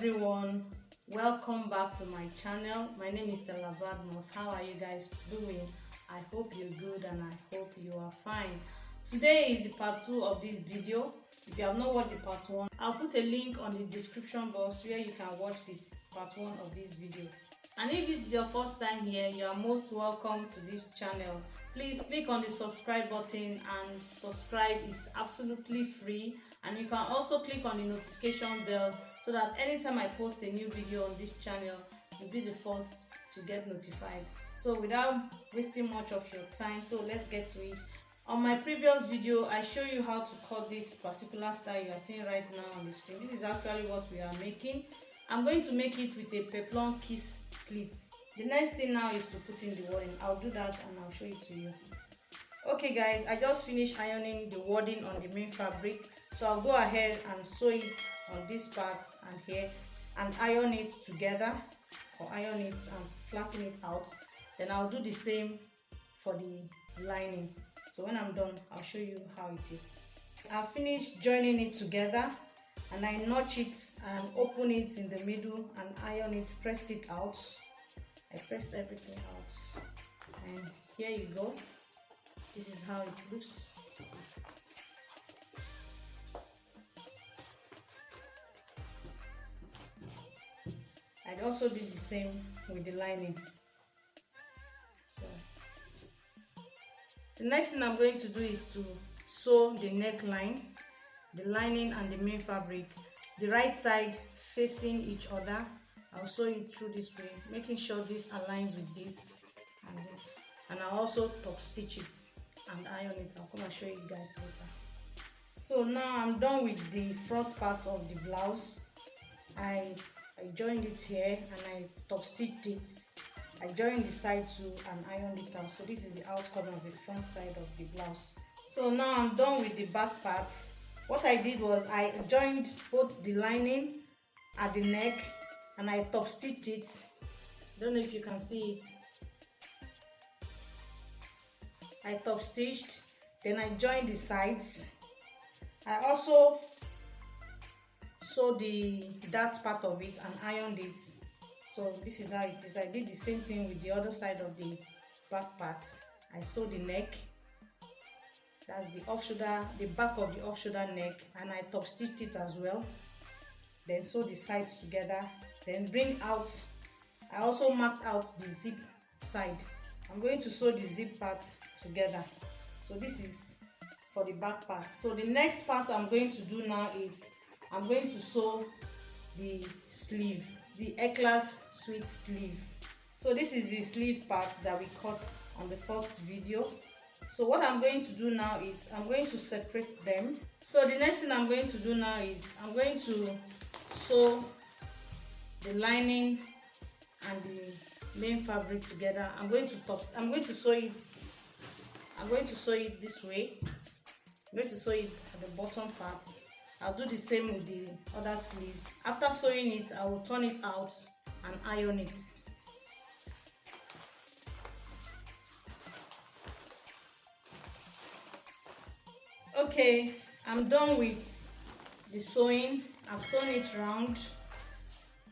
everyone, welcome back to my channel. My name is Stella Badmus. How are you guys doing? I hope you're good and I hope you are fine. Today is the part 2 of this video. If you have not watched the part 1, I'll put a link on the description box where you can watch this part 1 of this video. And if this is your first time here, you are most welcome to this channel. Please click on the subscribe button, and subscribe is absolutely free. And you can also click on the notification bell so that anytime I post a new video on this channel, you'll be the first to get notified. So without wasting much of your time, so let's get to it. On my previous video, I show you how to cut this particular style you are seeing right now on the screen. This is actually what we are making. I'm going to make it with a peplum piece pleats. The next thing now is to put in the wording. I'll do that and I'll show it to you. Okay guys, I just finished ironing the wording on the main fabric, so I'll go ahead and sew it on this part and here and iron it together, or iron it and flatten it out. Then I'll do the same for the lining. So when I'm done, I'll show you how it is. I've finished joining it together and I notch it and open it in the middle and iron it, pressed it out. I pressed everything out and here you go. This is how it looks. I also did the same with the lining. So the next thing I'm going to do is to sew the neckline, the lining and the main fabric, the right side facing each other. I'll sew it through this way, making sure this aligns with this, and I'll also top stitch it and iron it. I'll come and show you guys later. So now I'm done with the front part of the blouse. I joined it here and I top stitched it. I joined the side too and ironed it out. So this is the outcome of the front side of the blouse. So now I'm done with the back part. What I did was I joined both the lining at the neck and I top stitched it. Don't know if you can see it. I top stitched, then I joined the sides. I also sewed that part of it and ironed it. So this is how it is. I did the same thing with the other side of the back part. I sewed the neck. That's the off-shoulder, the back of the off-shoulder neck, and I top stitched it as well. Then sew the sides together. Then bring out. I also marked out the zip side. I'm going to sew the zip part together. So this is for the back part. So the next part I'm going to do now is I'm going to sew the sleeve, the Eclairs Sweet Sleeve. So this is the sleeve part that we cut on the first video. So what I'm going to do now is I'm going to separate them. So the next thing I'm going to do now is I'm going to sew the lining and the main fabric together. I'm going to sew it this way. I'm going to sew it at the bottom part. I'll do the same with the other sleeve. After sewing it, I will turn it out and iron it. Okay, I'm done with the sewing. I've sewn it round.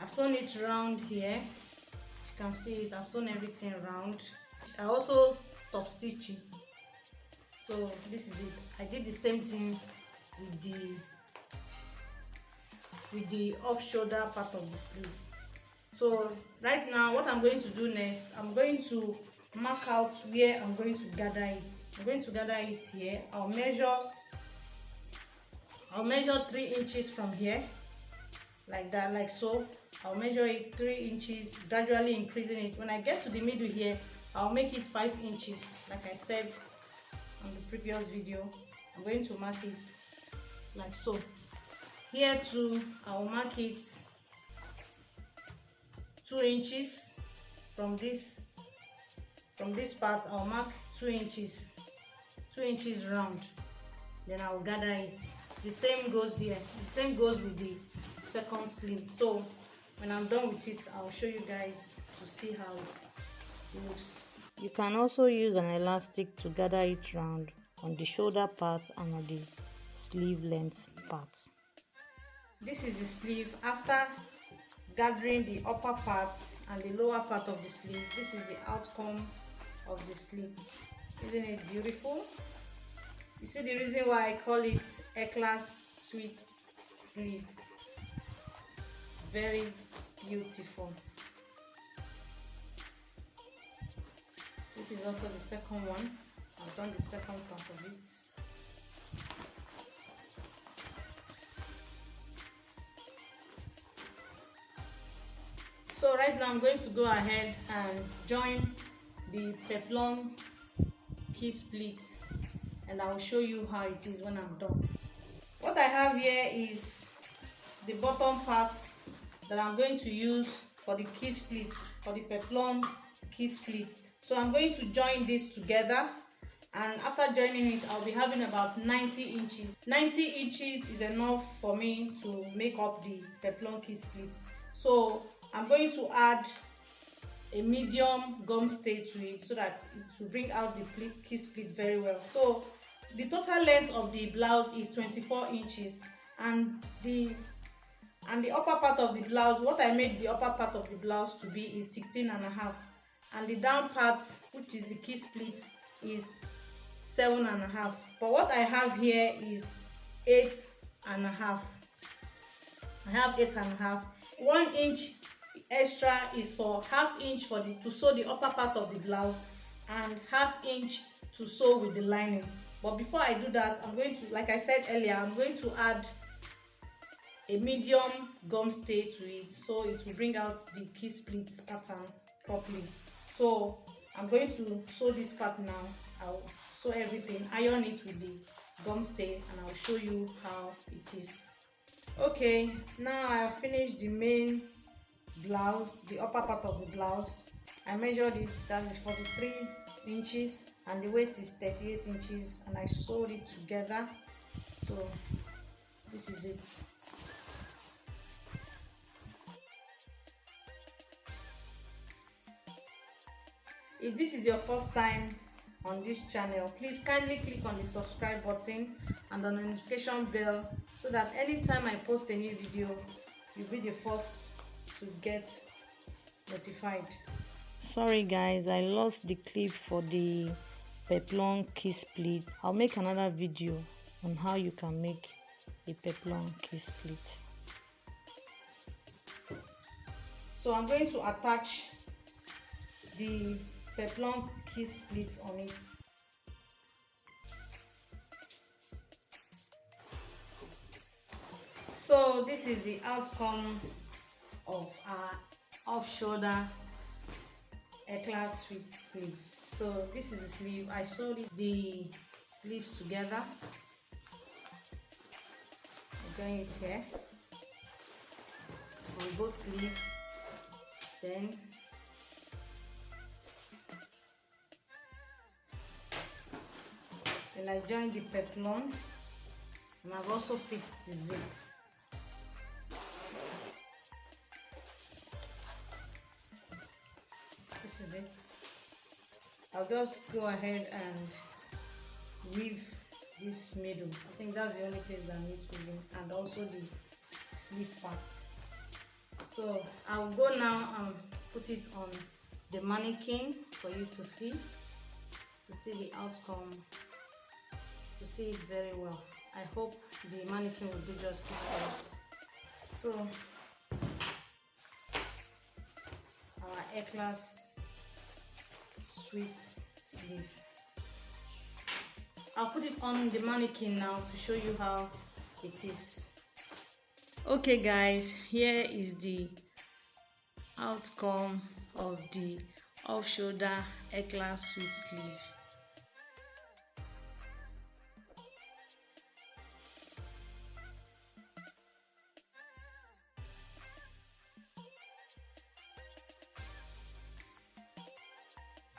I've sewn it round here. You can see it. I've sewn everything round. I also top stitch it. So this is it. I did the same thing with the off-shoulder part of the sleeve. So right now what I'm going to do next, I'm going to mark out where I'm going to gather it. I'm going to gather it here. I'll measure 3 inches from here, like that, like so. I'll measure it 3 inches, gradually increasing it. When I get to the middle here, I'll make it 5 inches, like I said on the previous video. I'm going to mark it like so. Here too, I'll mark it 2 inches from this part. I'll mark 2 inches round. Then I'll gather it. The same goes here. The same goes with the second sleeve. So when I'm done with it, I'll show you guys to see how it looks. You can also use an elastic to gather it round on the shoulder part and on the sleeve length part. This is the sleeve. After gathering the upper part and the lower part of the sleeve. This is the outcome of the sleeve. Isn't it beautiful? You see the reason why I call it Eclairs Sweet Sleeve. Very beautiful. This is also the second one. I've done the second part of it. So right now I'm going to go ahead and join the peplum key splits, and I will show you how it is when I'm done. What I have here is the bottom part that I'm going to use for the key splits, for the peplum key splits. So I'm going to join this together, and after joining it I'll be having about 90 inches. 90 inches is enough for me to make up the peplum key splits. So I'm going to add a medium gum stay to it so that it will bring out the key split very well. So the total length of the blouse is 24 inches, and the upper part of the blouse, what I made the upper part of the blouse to be is 16.5, and the down part, which is the key split, is 7.5. But what I have here is 8.5. I have 8.5. 1 inch extra is for ½ inch for to sew the upper part of the blouse, and ½ inch to sew with the lining. But before I do that, I'm going to, like I said earlier, I'm going to add a medium gum stay to it, so it will bring out the key split pattern properly. So I'm going to sew this part now. I'll sew everything, iron it with the gum stay, and I'll show you how it is. Okay, now I have finished the main blouse, the upper part of the blouse. I measured it, that is 43 inches, and the waist is 38 inches, and I sewed it together. So this is it. If this is your first time on this channel, please kindly click on the subscribe button and the notification bell so that anytime I post a new video, you'll be the first to get notified. Sorry guys, I lost the clip for the peplum key split. I'll make another video on how you can make a peplum key split. So I'm going to attach the peplum key splits on it. So this is the outcome of our off-shoulder Eclairs Sweet Sleeve. So this is the sleeve. I sewed the sleeves together. I'm doing it here on both sleeves. Then I joined the peplum, and I've also fixed the zip. This is it. I'll just go ahead and weave this middle. I think that's the only place that needs weaving, and also the sleeve parts. So I'll go now and put it on the mannequin for you to see the outcome, to see it very well. I hope the mannequin will do justice to it. So our Eclairs Sweet Sleeve. I'll put it on the mannequin now to show you how it is. Okay guys, here is the outcome of the off-shoulder Eclairs Sweet Sleeve.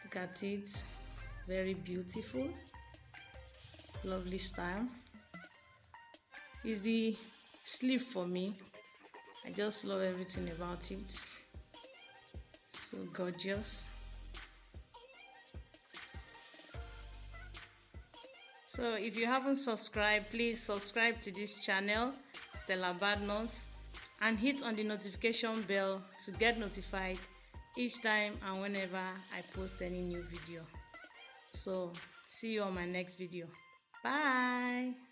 Look at it, very beautiful, lovely style. It's the sleeve for me. I just love everything about it. So gorgeous. So if you haven't subscribed, please subscribe to this channel, Stella Badmus. and hit on the notification bell to get notified each time and whenever I post any new video. So see you on my next video. Bye.